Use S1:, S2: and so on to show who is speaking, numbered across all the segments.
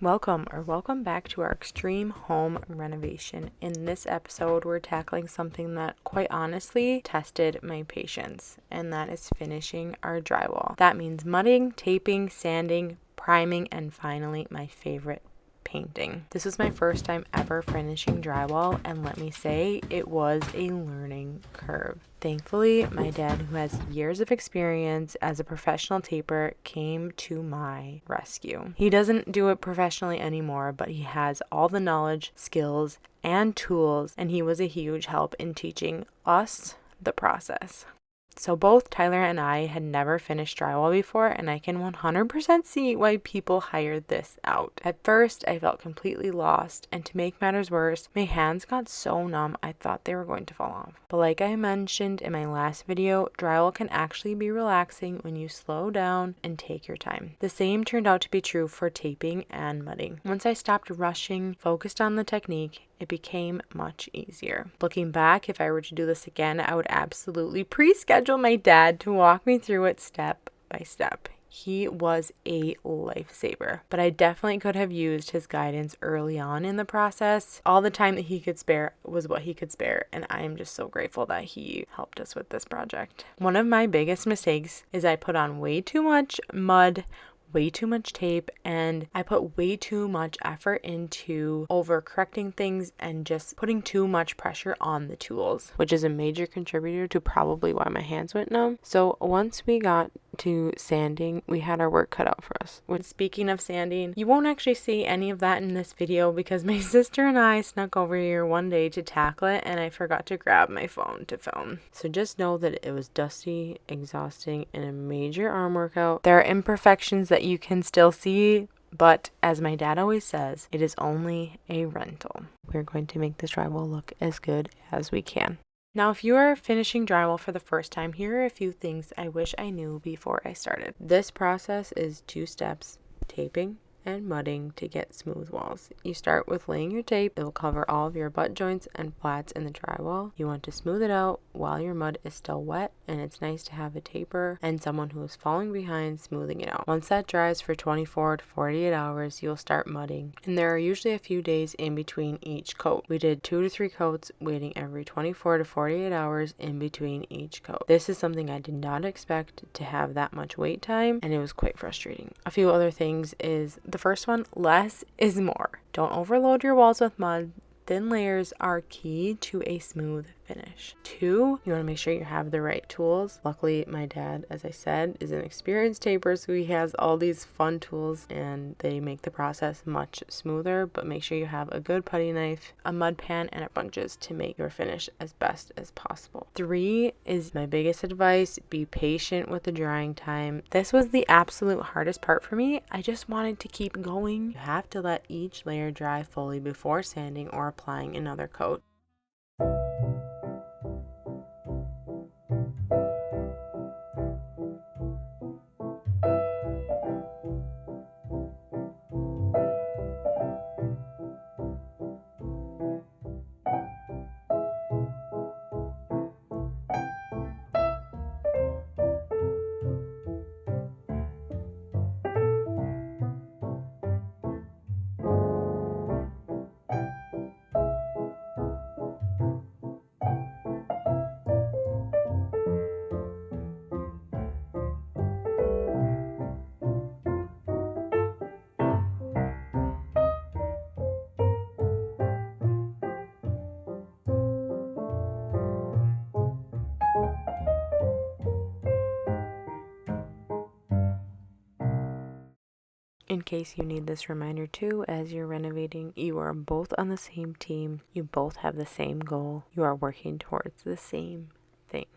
S1: Welcome back to our Extreme Home Renovation. In this episode, we're tackling something that quite honestly tested my patience, and that is finishing our drywall. That means mudding, taping, sanding, priming, and finally my favorite, painting. This was my first time ever finishing drywall, and let me say, it was a learning curve. Thankfully, my dad, who has years of experience as a professional taper, came to my rescue. He doesn't do it professionally anymore, but he has all the knowledge, skills, and tools, and he was a huge help in teaching us the process. So both Tyler and I had never finished drywall before, and I can 100% see why people hired this out. At first, I felt completely lost, and to make matters worse, my hands got so numb I thought they were going to fall off. But like I mentioned in my last video, drywall can actually be relaxing when you slow down and take your time. The same turned out to be true for taping and mudding. Once I stopped rushing, focused on the technique, it became much easier. Looking back, if I were to do this again, I would absolutely pre-schedule my dad to walk me through it step by step. He was a lifesaver, but I definitely could have used his guidance early on in the process. All the time that he could spare was what he could spare, and I am just so grateful that he helped us with this project. One of my biggest mistakes is I put on way too much mud, way too much tape, and I put way too much effort into overcorrecting things and just putting too much pressure on the tools, which is a major contributor to probably why my hands went numb. So once we got to sanding, we had our work cut out for us. When speaking of sanding, you won't actually see any of that in this video because my sister and I snuck over here one day to tackle it, and I forgot to grab my phone to film. So just know that it was dusty, exhausting, and a major arm workout. There are imperfections that you can still see, but as my dad always says, it is only a rental. We're going to make this drywall look as good as we can. Now, if you are finishing drywall for the first time, here are a few things I wish I knew before I started. This process is 2 steps: taping and mudding to get smooth walls. You start with laying your tape. It will cover all of your butt joints and flats in the drywall. You want to smooth it out while your mud is still wet, and it's nice to have a taper and someone who is falling behind smoothing it out. Once that dries for 24 to 48 hours, you'll start mudding, and there are usually a few days in between each coat. We did 2 to 3 coats, waiting every 24 to 48 hours in between each coat. This is something I did not expect to have that much wait time, and it was quite frustrating. A few other things is the first one: less is more. Don't overload your walls with mud. Thin layers are key to a smooth finish. 2, you want to make sure you have the right tools. Luckily, my dad, as I said, is an experienced taper, so he has all these fun tools and they make the process much smoother, but make sure you have a good putty knife, a mud pan, and a sponges to make your finish as best as possible. 3 is my biggest advice: be patient with the drying time. This was the absolute hardest part for me. I just wanted to keep going. You have to let each layer dry fully before sanding or applying another coat. In case you need this reminder too, as you're renovating, you are both on the same team. You both have the same goal. You are working towards the same thing.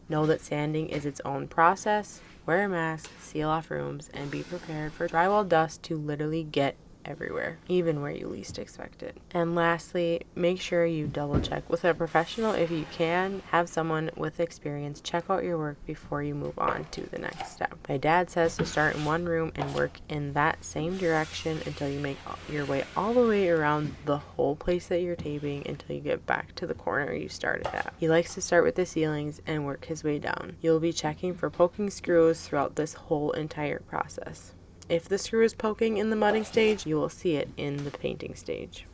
S1: Know that sanding is its own process. Wear a mask, seal off rooms, and be prepared for drywall dust to literally get everywhere, even where you least expect it. And lastly, make sure you double check with a professional if you can. Have someone with experience check out your work before you move on to the next step. My dad says to start in one room and work in that same direction until you make your way all the way around the whole place that you're taping until you get back to the corner you started at. He likes to start with the ceilings and work his way down. You'll be checking for poking screws throughout this whole entire process. If the screw is poking in the mudding stage, you will see it in the painting stage.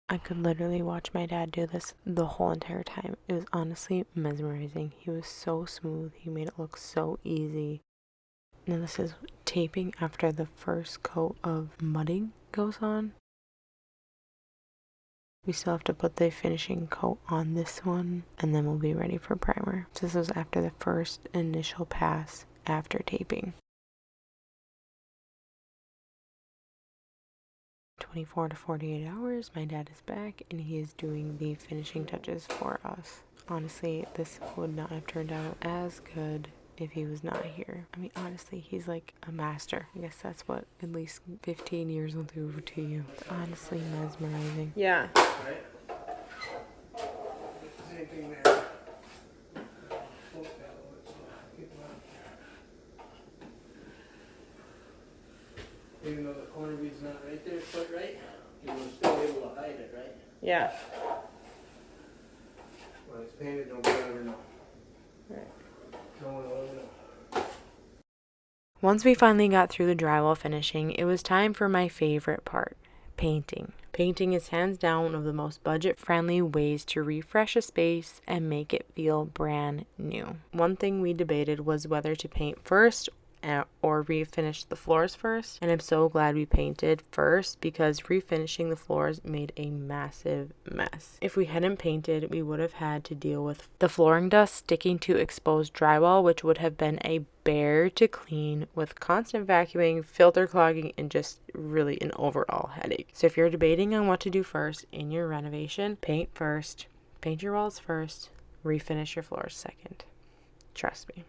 S1: I could literally watch my dad do this the whole entire time. It was honestly mesmerizing. He was so smooth. He made it look so easy. Now this is taping after the first coat of mudding goes on. We still have to put the finishing coat on this one, and then we'll be ready for primer. So this was after the first initial pass after taping. 24 to 48 hours, my dad is back and he is doing the finishing touches for us. Honestly, this would not have turned out as good if he was not here. I mean, honestly, he's like a master. I guess that's what at least 15 years will do to you. It's honestly mesmerizing.
S2: Yeah.
S3: Right? Same thing there. Even though the corner bead's not right there, quite right, you were still able to hide it, right?
S2: Yeah.
S3: When it's painted, nobody will ever know.
S2: Right.
S3: No one will ever know.
S1: Once we finally got through the drywall finishing, it was time for my favorite part, painting. Painting is hands down one of the most budget-friendly ways to refresh a space and make it feel brand new. One thing we debated was whether to paint first or refinish the floors first, and I'm so glad we painted first because refinishing the floors made a massive mess. If we hadn't painted, we would have had to deal with the flooring dust sticking to exposed drywall, which would have been a bear to clean with constant vacuuming, filter clogging, and just really an overall headache. So if you're debating on what to do first in your renovation, paint first, paint your walls first, refinish your floors second. Trust me.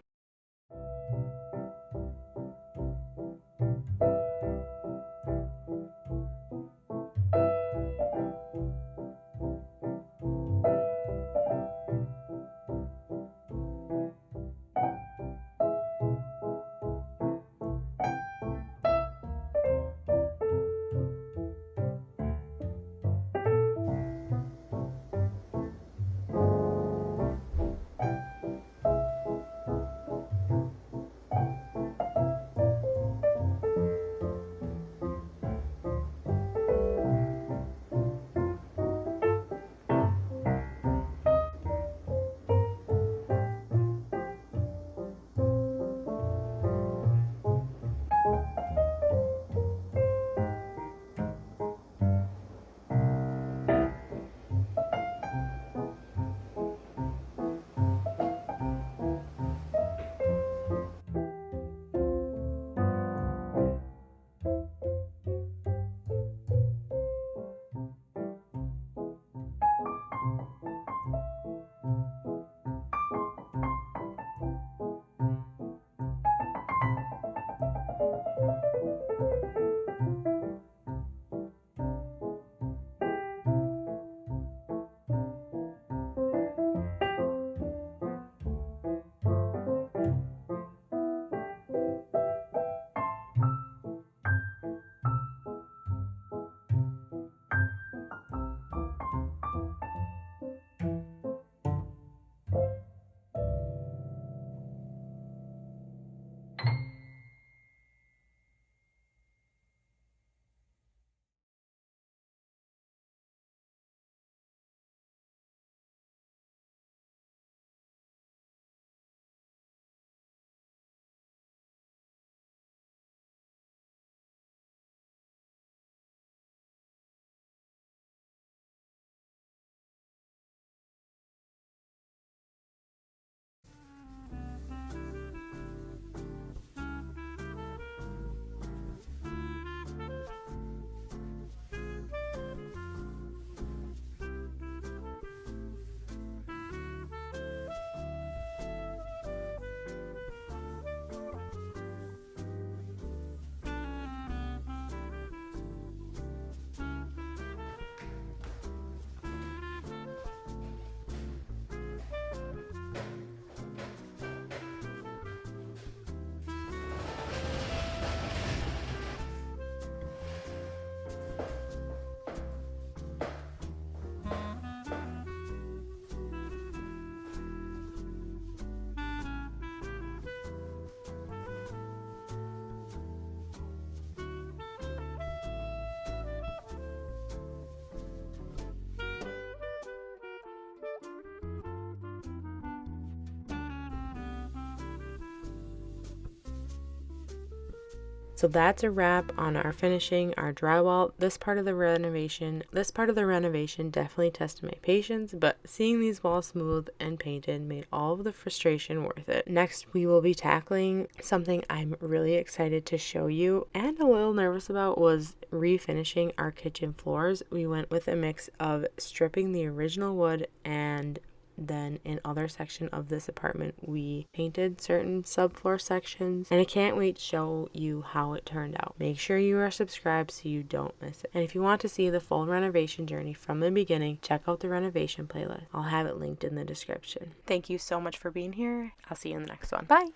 S1: So that's a wrap on our finishing our drywall. This part of the renovation definitely tested my patience, but seeing these walls smooth and painted made all of the frustration worth it. Next, we will be tackling something I'm really excited to show you and a little nervous about, was refinishing our kitchen floors. We went with a mix of stripping the original wood, and then in other section of this apartment we painted certain subfloor sections, and I can't wait to show you how it turned out. Make sure you are subscribed so you don't miss it. And if you want to see the full renovation journey from the beginning, check out the renovation playlist. I'll have it linked in the description. Thank you so much for being here. I'll see you in the next one. Bye.